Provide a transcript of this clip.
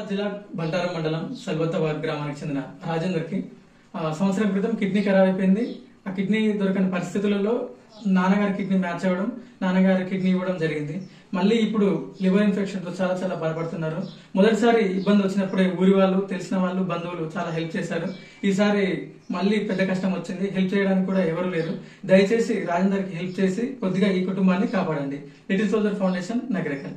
జిల్లా బంటారం మండలం సల్వత్తాబాద్ గ్రామానికి చెందిన రాజేందర్ కి సంవత్సరం క్రితం కిడ్నీ ఖరాబ్ అయిపోయింది. ఆ కిడ్నీ దొరకని పరిస్థితులలో నాన్నగారి కిడ్నీ మ్యాచ్ అవ్వడం, నాన్నగారి కిడ్నీ ఇవ్వడం జరిగింది. మళ్ళీ ఇప్పుడు లివర్ ఇన్ఫెక్షన్ తో చాలా చాలా బాధపడుతున్నారు. మొదటిసారి ఇబ్బంది వచ్చినప్పుడే ఊరి వాళ్ళు, తెలిసిన వాళ్ళు, బంధువులు చాలా హెల్ప్ చేశారు. ఈసారి మళ్ళీ పెద్ద కష్టం వచ్చింది. హెల్ప్ చేయడానికి కూడా ఎవరు లేరు. దయచేసి రాజేందర్ కి హెల్ప్ చేసి కొద్దిగా ఈ కుటుంబాన్ని కాపాడండి. Little soldier foundation, Nagarikal.